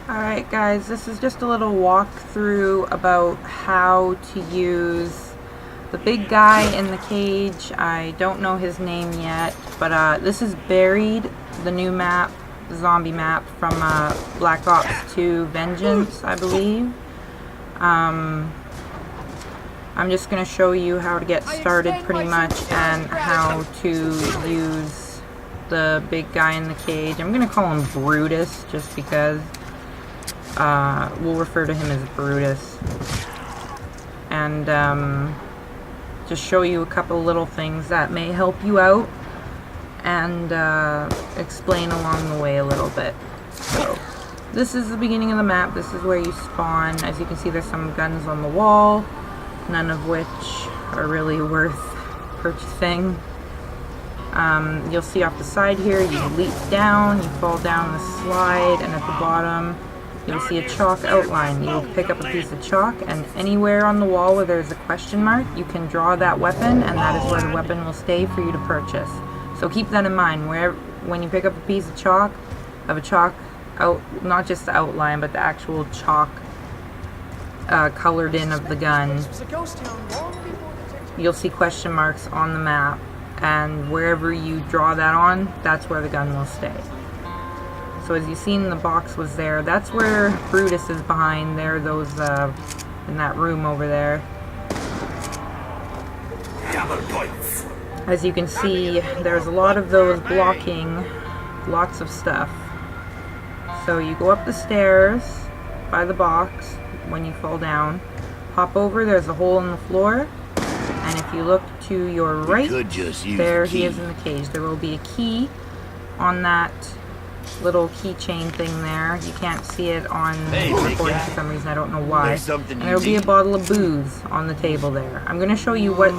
Alright guys, this is just a little walkthrough about how to use the big guy in the cage. I don't know his name yet, but this is Buried, the new map, the zombie map from Black Ops 2 Vengeance, I believe. I'm just going to show you how to get started pretty much and how to use the big guy in the cage. I'm going to call him Brutus just because we'll refer to him as Brutus. And just show you a couple little things that may help you out and explain along the way a little bit. So this is the beginning of the map. This is where you spawn. As you can see, there's some guns on the wall, none of which are really worth purchasing. You'll see off the side here, you leap down, you fall down the slide, and at the bottom you'll see a chalk outline. You'll pick up a piece of chalk, and anywhere on the wall where there's a question mark, you can draw that weapon, and that is where the weapon will stay for you to purchase. So keep that in mind. When you pick up a piece of chalk, not just the outline, but the actual chalk colored in of the gun, you'll see question marks on the map, and wherever you draw that on, that's where the gun will stay. So as you've seen, the box was there. That's where Brutus is behind there, those in that room over there. As you can see, there's a lot of those blocking lots of stuff. So you go up the stairs by the box when you fall down, hop over, there's a hole in the floor, and if you look to your right, there he is in the cage. There will be a key on that little keychain thing there. You can't see it on recording for some reason, I don't know why. And there will be a bottle of booze on the table there. I'm going to show you what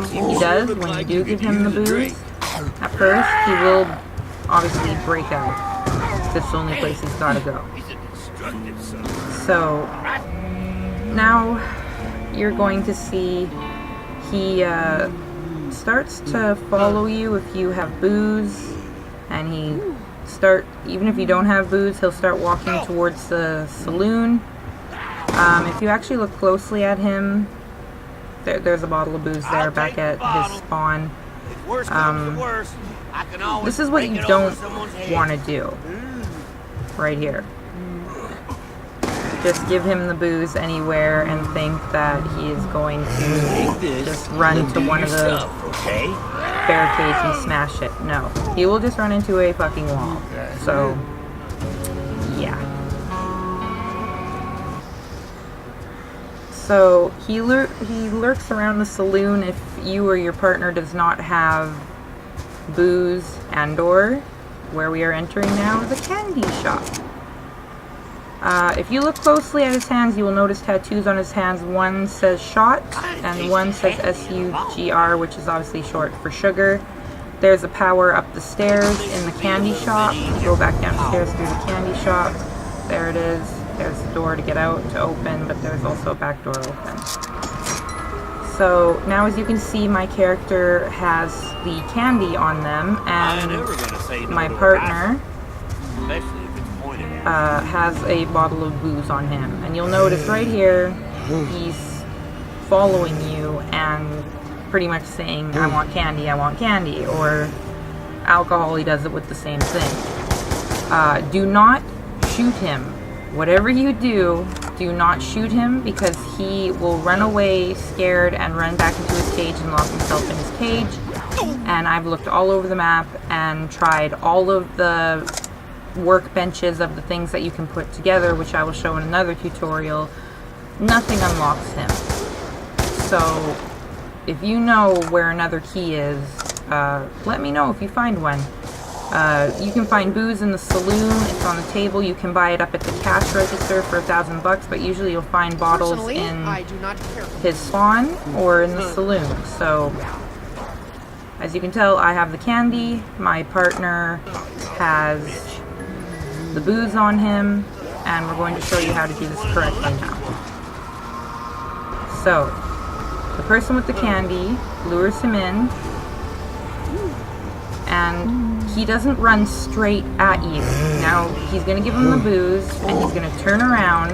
he does when you do give him the booze. At first, he will obviously break out. This is the only place he's got to go. So now you're going to see he starts to follow you if you have booze, and even if you don't have booze, he'll start walking towards the saloon. If you actually look closely at him, there's a bottle of booze there back at his spawn. This is what you don't want to do right here. Just give him the booze anywhere and think that he is going to just run to one of the barricades and smash it. No, he will just run into a fucking wall. So, yeah. So, he lurks around the saloon if you or your partner does not have booze, and/or where we are entering now, the candy shop. If you look closely at his hands, you will notice tattoos on his hands. One says shot, and one says SUGR, which is obviously short for sugar. There's a power up the stairs in the candy shop. You go back downstairs through the candy shop. There it is. There's the door to get out, to open, but there's also a back door open. So now, as you can see, my character has the candy on them, and my partner has a bottle of booze on him. And you'll notice right here, he's following you and pretty much saying, I want candy, or alcohol, he does it with the same thing. Do not shoot him. Whatever you do not shoot him, because he will run away scared and run back into his cage and lock himself in his cage. And I've looked all over the map and tried all of the workbenches of the things that you can put together, which I will show in another tutorial. Nothing unlocks him. So if you know where another key is, let me know if you find one. You can find booze in the saloon. It's on the table. You can buy it up at the cash register for $1,000, but usually you'll find bottles in his spawn or in the saloon. So as you can tell, I have the candy. My partner has the booze on him, and we're going to show you how to do this correctly now. So the person with the candy lures him in, and he doesn't run straight at you. Now, he's going to give him the booze, and he's going to turn around,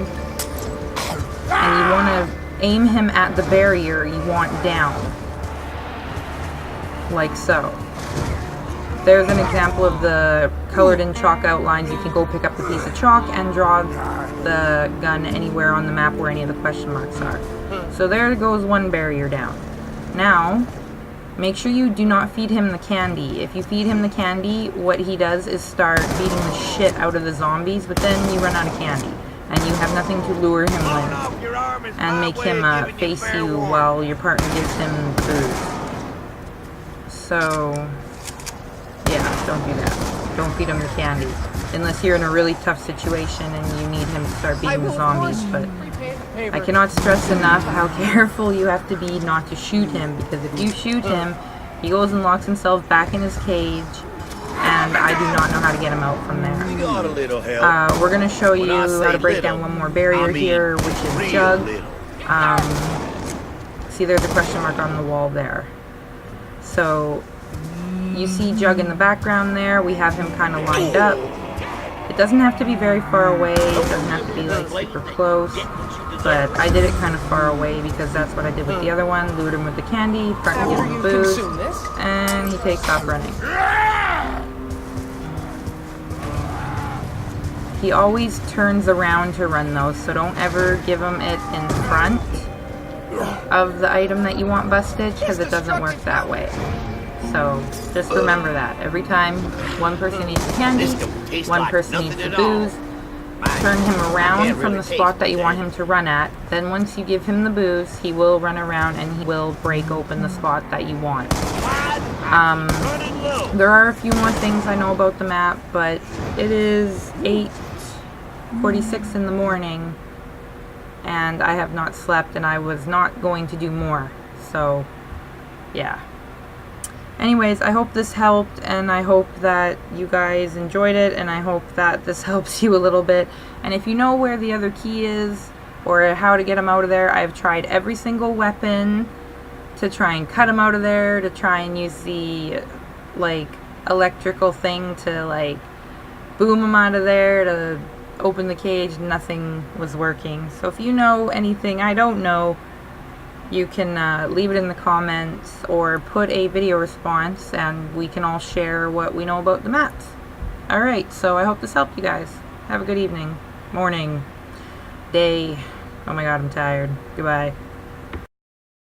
and you want to aim him at the barrier you want down. Like so. There's an example of the colored in chalk outlines. You can go pick up the piece of chalk and draw the gun anywhere on the map where any of the question marks are. So there goes one barrier down. Now, make sure you do not feed him the candy. If you feed him the candy, what he does is start beating the shit out of the zombies, but then you run out of candy, and you have nothing to lure him with and make him face you while your partner gives him booze. So, yeah, don't do that. Don't feed him the candy. Unless you're in a really tough situation and you need him to start beating the zombies. But I cannot stress enough how careful you have to be not to shoot him. Because if you shoot him, he goes and locks himself back in his cage. And I do not know how to get him out from there. We're going to show you how to break down one more barrier here, which is Jug. See, there's a question mark on the wall there. So, you see Jug in the background there. We have him kind of lined up. It doesn't have to be very far away. It doesn't have to be like super close. But I did it kind of far away because that's what I did with the other one. Lured him with the candy, partner gives him the booze, and he takes off running. He always turns around to run though, so don't ever give him it in front of the item that you want busted, because it doesn't work that way. So just remember that. Every time one person needs the candy, one person needs the booze, turn him around from the spot that you want him to run at. Then once you give him the booze, he will run around and he will break open the spot that you want. There are a few more things I know about the map, but it is 8:46 in the morning and I have not slept, and I was not going to do more. So, yeah. Anyways, I hope this helped, and I hope that you guys enjoyed it, and I hope that this helps you a little bit. And if you know where the other key is, or how to get him out of there, I've tried every single weapon to try and cut him out of there, to try and use the, like, electrical thing to, like, boom him out of there, to open the cage. Nothing was working. So if you know anything I don't know, you can leave it in the comments or put a video response and we can all share what we know about the maps. Alright, so I hope this helped you guys. Have a good evening, morning, day. Oh my god, I'm tired. Goodbye.